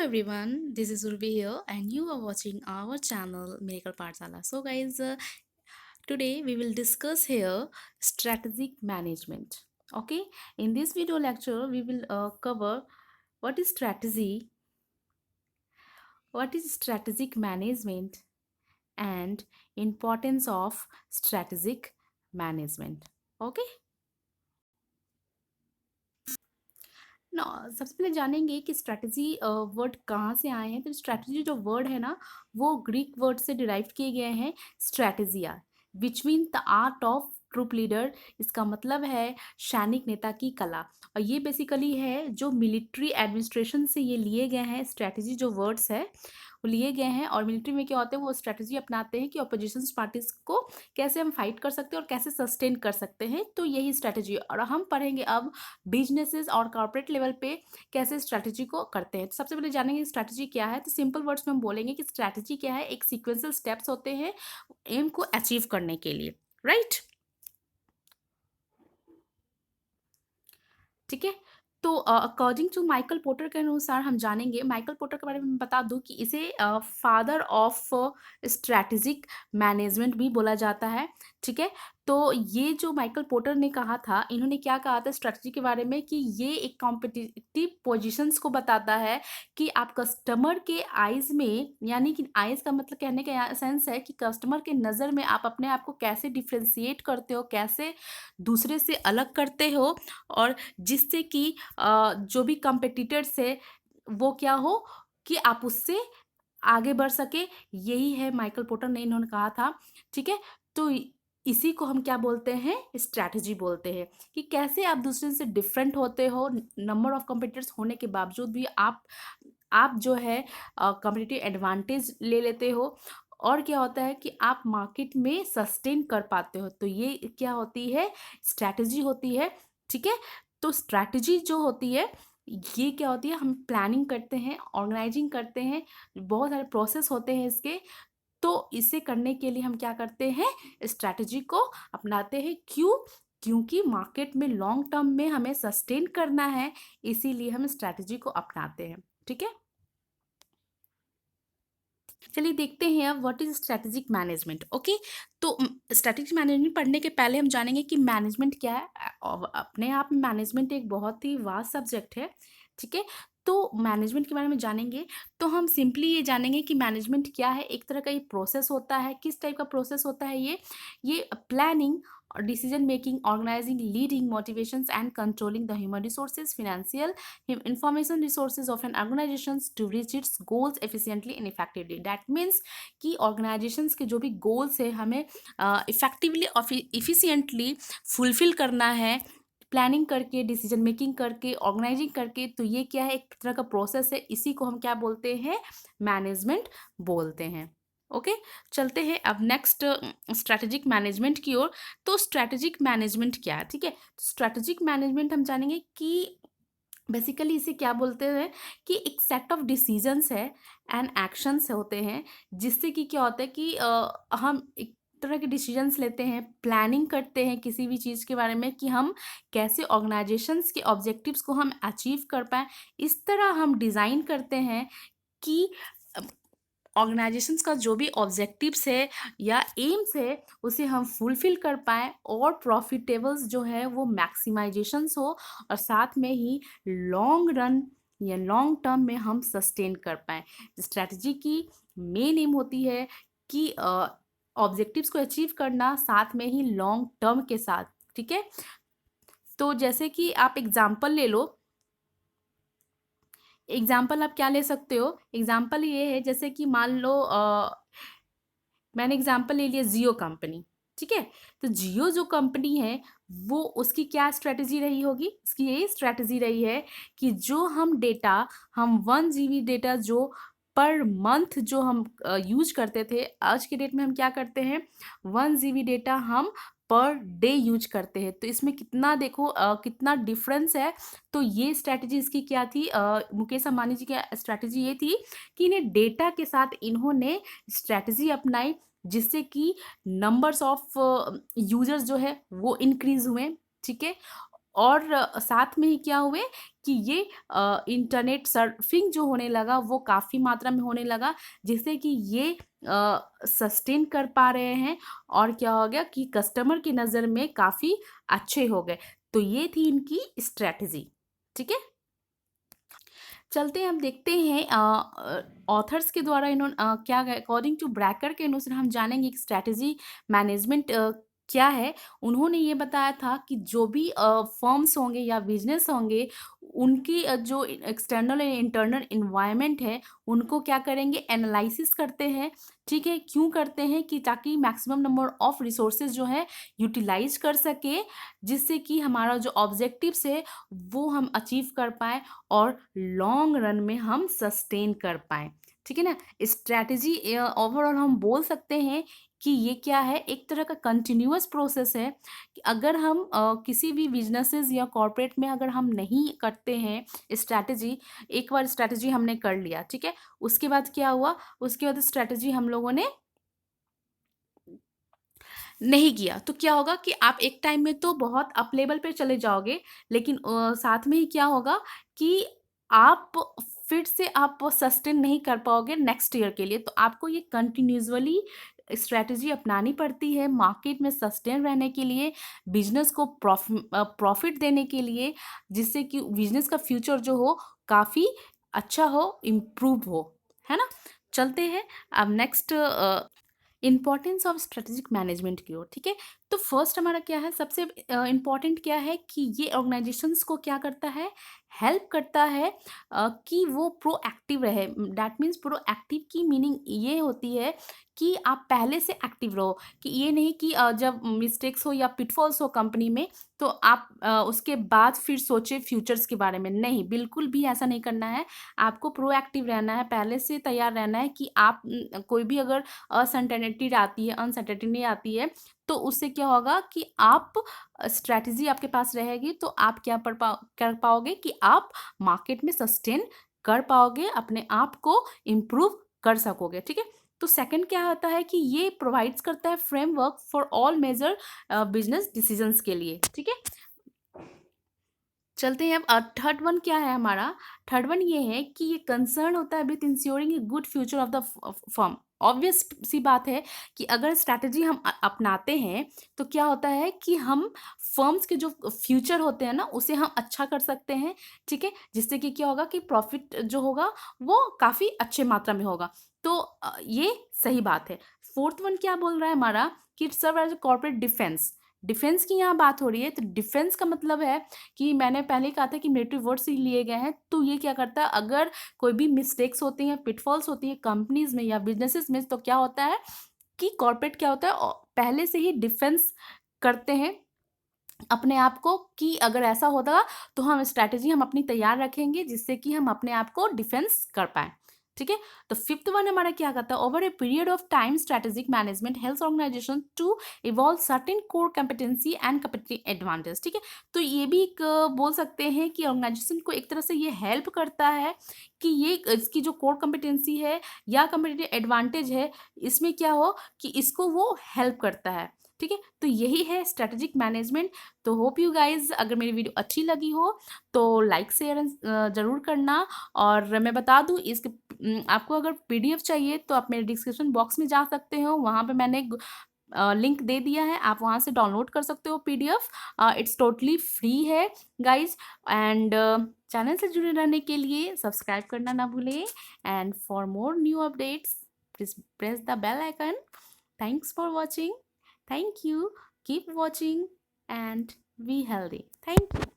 everyone, this is Urvi here, and you are watching our channel Miracle Pathshala. So, guys, today we will discuss here strategic management. Okay, in this video lecture, we will cover what is strategy, what is strategic management, and importance of strategic management. Okay. ना सबसे पहले जानेंगे कि strategy word कहाँ से आए हैं। तो स्ट्रैटेजी जो वर्ड है ना, वो ग्रीक वर्ड से डिराइव किए गए हैं, strategia, which mean the art of troop leader. इसका मतलब है सैनिक नेता की कला, और ये बेसिकली है जो मिलिट्री एडमिनिस्ट्रेशन से ये लिए गए हैं। स्ट्रैटेजी जो वर्ड्स है वो लिए गए हैं, और मिलिट्री में क्या होते हैं, वो स्ट्रैटेजी अपनाते हैं कि अपोजिशन पार्टीज को कैसे हम फाइट कर सकते हैं और कैसे सस्टेन कर सकते हैं। तो यही स्ट्रैटेजी, और हम पढ़ेंगे अब बिजनेसेस और कॉर्पोरेट लेवल पे कैसे स्ट्रैटेजी को करते हैं। तो सबसे पहले जानेंगे स्ट्रैटेजी क्या है। तो सिंपल वर्ड्स में हम बोलेंगे कि स्ट्रैटेजी क्या है, एक सीक्वेंशियल स्टेप्स होते हैं एम को अचीव करने के लिए, राइट। ठीक है। तो अकॉर्डिंग टू माइकल पोर्टर के अनुसार हम जानेंगे, माइकल पोर्टर के बारे में बता दूं कि इसे फादर ऑफ स्ट्रैटेजिक मैनेजमेंट भी बोला जाता है। ठीक है। तो ये जो माइकल पोर्टर ने कहा था, इन्होंने क्या कहा था स्ट्रैटेजी के बारे में, कि ये एक कॉम्पिटिटिव पोजीशंस को बताता है कि आप कस्टमर के आइज में, यानी कि आइज का मतलब कहने का सेंस है कि कस्टमर के नज़र में आप अपने आप को कैसे डिफ्रेंशिएट करते हो, कैसे दूसरे से अलग करते हो, और जिससे कि जो भी कंपटीटर्स है वो क्या हो कि आप उससे आगे बढ़ सके। यही है माइकल पोर्टर ने इन्होंने कहा था। ठीक है। तो इसी को हम क्या बोलते हैं, स्ट्रैटेजी बोलते हैं, कि कैसे आप दूसरे से डिफरेंट होते हो। नंबर ऑफ कंपटीटर्स होने के बावजूद भी आप जो है कॉम्पिटिटिव एडवांटेज ले लेते हो, और क्या होता है कि आप मार्केट में सस्टेन कर पाते हो। तो ये क्या होती है, स्ट्रैटेजी होती है। ठीक है। तो स्ट्रैटेजी जो होती है, ये क्या होती है, हम प्लानिंग करते हैं, ऑर्गेनाइजिंग करते हैं, बहुत सारे प्रोसेस होते हैं इसके। तो इसे करने के लिए हम क्या करते हैं, स्ट्रैटेजी को अपनाते हैं। क्यों? क्योंकि मार्केट में लॉन्ग टर्म में हमें सस्टेन करना है, इसीलिए हम स्ट्रैटेजी को अपनाते हैं। ठीक है। चलिए देखते हैं अब what is strategic management. Okay. तो स्ट्रैटेजिक मैनेजमेंट पढ़ने के पहले हम जानेंगे कि मैनेजमेंट क्या है। और अपने आप में मैनेजमेंट एक बहुत ही वास्ट सब्जेक्ट है। ठीक है। तो मैनेजमेंट के बारे में जानेंगे, तो हम सिंपली ये जानेंगे कि मैनेजमेंट क्या है। एक तरह का ये प्रोसेस होता है। किस टाइप का प्रोसेस होता है ये planning, decision making, organizing, leading, motivations and controlling the human resources, financial, information resources of an organizations to reach its goals efficiently and effectively. That means कि organizations के जो भी goals है हमें effectively और efficiently fulfill करना है, planning करके, डिसीजन मेकिंग करके, ऑर्गेनाइजिंग करके। तो ये क्या है, एक तरह का प्रोसेस है। इसी को हम क्या बोलते हैं, मैनेजमेंट बोलते हैं। ओके। चलते हैं अब नेक्स्ट स्ट्रैटेजिक मैनेजमेंट की ओर। तो स्ट्रैटेजिक मैनेजमेंट क्या है। ठीक है। स्ट्रैटेजिक मैनेजमेंट हम जानेंगे कि बेसिकली इसे क्या बोलते हैं, कि एक सेट ऑफ डिसीजंस है एंड एक्शंस होते हैं, जिससे कि क्या होता है कि हम एक तरह के डिसीजंस लेते हैं, प्लानिंग करते हैं किसी भी चीज़ के बारे में, कि हम कैसे ऑर्गेनाइजेशंस के ऑब्जेक्टिव्स को हम अचीव कर पाएँ। इस तरह हम डिज़ाइन करते हैं कि ऑर्गेनाइजेशंस का जो भी ऑब्जेक्टिव्स है या एम्स है, उसे हम फुलफिल कर पाएँ, और प्रॉफिटेबल्स जो है वो मैक्सिमाइजेशंस हो, और साथ में ही लॉन्ग रन या लॉन्ग टर्म में हम सस्टेन कर पाएँ। स्ट्रैटेजी की मेन एम होती है कि ऑब्जेक्टिव्स को अचीव करना, साथ में ही लॉन्ग टर्म के साथ। ठीक है। तो जैसे कि आप एग्जाम्पल ले लो, एग्जाम्पल आप क्या ले सकते हो, एग्जाम्पल ये है जैसे कि मान लो मैंने एग्जाम्पल ले लिया जियो कंपनी। ठीक है। तो जियो जो कंपनी है, वो उसकी क्या स्ट्रेटजी रही होगी, इसकी यही स्ट्रेटजी रही है कि जो हम डेटा, हम 1 GB डेटा जो पर मंथ जो हम यूज करते थे, आज के डेट में हम क्या करते हैं, 1 GB डेटा हम पर डे यूज करते हैं। तो इसमें कितना देखो कितना डिफरेंस है। तो ये स्ट्रैटेजी इसकी क्या थी, मुकेश अंबानी जी की स्ट्रैटेजी ये थी कि इन्हें डेटा के साथ इन्होंने स्ट्रैटेजी अपनाई, जिससे कि नंबर्स ऑफ यूजर्स जो है वो इंक्रीज हुए। ठीक है। और साथ में ही क्या हुए कि ये इंटरनेट सर्फिंग जो होने लगा वो काफ़ी मात्रा में होने लगा, जिससे कि ये सस्टेन कर पा रहे हैं और क्या हो गया कि कस्टमर की नज़र में काफ़ी अच्छे हो गए। तो ये थी इनकी स्ट्रैटेजी। ठीक है, चलते हैं, हम देखते हैं ऑथर्स के द्वारा इन्होंने क्या अकॉर्डिंग टू ब्रैकर के अनुसार हम जानेंगे कि स्ट्रैटेजी मैनेजमेंट क्या है। उन्होंने ये बताया था कि जो भी फर्म्स होंगे या बिजनेस होंगे, उनकी जो एक्सटर्नल एंड इंटरनल इन्वायरमेंट है उनको क्या करेंगे, एनालिसिस करते हैं। ठीक है, क्यों करते हैं कि ताकि मैक्सिमम नंबर ऑफ रिसोर्सेज जो है यूटिलाइज कर सके, जिससे कि हमारा जो ऑब्जेक्टिव्स है वो हम अचीव कर पाए और लॉन्ग रन में हम सस्टेन कर पाएँ। ठीक है ना? स्ट्रैटेजी ओवरऑल हम बोल सकते हैं कि ये क्या है, एक तरह का कंटिन्यूअस प्रोसेस है कि अगर हम किसी भी बिज़नेसेस या कॉर्पोरेट में अगर हम नहीं करते हैं स्ट्रैटेजी, एक बार स्ट्रैटेजी हमने कर लिया, ठीक है? उसके बाद क्या हुआ, उसके बाद स्ट्रैटेजी हम लोगों ने नहीं किया, तो क्या होगा कि आप एक टाइम में तो बहुत अप लेवल पे चले जाओगे, लेकिन साथ में ही क्या होगा कि आप फिर से आप सस्टेन नहीं कर पाओगे नेक्स्ट ईयर के लिए। तो आपको ये कंटिन्यूअसली स्ट्रैटेजी अपनानी पड़ती है मार्केट में सस्टेन रहने के लिए, बिज़नेस को प्रॉफ़िट देने के लिए, जिससे कि बिज़नेस का फ्यूचर जो हो काफ़ी अच्छा हो, इम्प्रूव हो, है ना? चलते हैं अब next importance of strategic management की ओर। ठीक है, तो फर्स्ट हमारा क्या है, सबसे इम्पॉर्टेंट क्या है कि ये ऑर्गेनाइजेशंस को क्या करता है, हेल्प करता है कि वो प्रोएक्टिव रहे। दैट मीन्स प्रोएक्टिव की मीनिंग ये होती है कि आप पहले से एक्टिव रहो, कि ये नहीं कि जब मिस्टेक्स हो या पिटफॉल्स हो कंपनी में तो आप उसके बाद फिर सोचे फ्यूचर्स के बारे में। नहीं, बिल्कुल भी ऐसा नहीं करना है। आपको प्रोएक्टिव रहना है, पहले से तैयार रहना है कि आप कोई भी अगर असर्टेनिटी आती है, अनसर्टेनिटी आती है, तो उससे क्या होगा कि आप स्ट्रैटेजी आपके पास रहेगी तो आप क्या कर पाओगे कि आप मार्केट में सस्टेन कर पाओगे, अपने आप को इम्प्रूव कर सकोगे। ठीक है, तो सेकंड क्या होता है कि ये प्रोवाइड्स करता है framework for all major business decisions के लिए। ठीक है, चलते हैं अब थर्ड वन क्या है हमारा, थर्ड वन ये है कि ये कंसर्न होता है with ensuring a good future of the firm. Obvious सी बात है कि अगर स्ट्रैटेजी हम अपनाते हैं तो क्या होता है कि हम फर्म्स के जो फ्यूचर होते हैं ना उसे हम अच्छा कर सकते हैं। ठीक है, जिससे कि क्या होगा कि प्रॉफिट जो होगा वो काफ़ी अच्छे मात्रा में होगा। तो ये सही बात है। फोर्थ वन क्या बोल रहा है हमारा कि it serve as corporate defence. Defence की यहाँ बात हो रही है, तो डिफेंस का मतलब है कि मैंने पहले ही कहा था कि मिलिट्री वर्ड्स ही लिए गए हैं। तो ये क्या करता है, अगर कोई भी मिस्टेक्स होती हैं, पिटफॉल्स होती हैं कंपनीज में या बिजनेसेस में, तो क्या होता है कि कॉर्पोरेट क्या होता है पहले से ही डिफेंस करते हैं अपने आप को, कि अगर ऐसा होता तो हम स्ट्रैटेजी हम अपनी तैयार रखेंगे जिससे कि हम अपने आप को डिफेंस कर पाए। ठीक है, तो फिफ्थ वन हमारा क्या कहता है, over a period of time strategic management helps organisation to evolve certain core competency and competitive advantage. ठीक है, तो ये भी एक बोल सकते हैं कि ऑर्गेनाइजेशन को एक तरह से ये हेल्प करता है कि ये इसकी जो कोर कॉम्पिटेंसी है या कम्पिटिटिव एडवांटेज है, इसमें क्या हो कि इसको वो हेल्प करता है। ठीक है, तो यही है स्ट्रेटेजिक मैनेजमेंट। तो होप यू गाइज, अगर मेरी वीडियो अच्छी लगी हो तो लाइक शेयर ज़रूर करना। और मैं बता दूं, इसके आपको अगर पीडीएफ चाहिए तो आप मेरे डिस्क्रिप्शन बॉक्स में जा सकते हो, वहाँ पे मैंने लिंक दे दिया है, आप वहाँ से डाउनलोड कर सकते हो पीडीएफ। इट्स टोटली फ्री है गाइज। एंड चैनल से जुड़े रहने के लिए सब्सक्राइब करना ना भूलें। And for more new updates please press the bell icon. Thanks for watching. Thank you. Keep watching and be healthy. Thank you.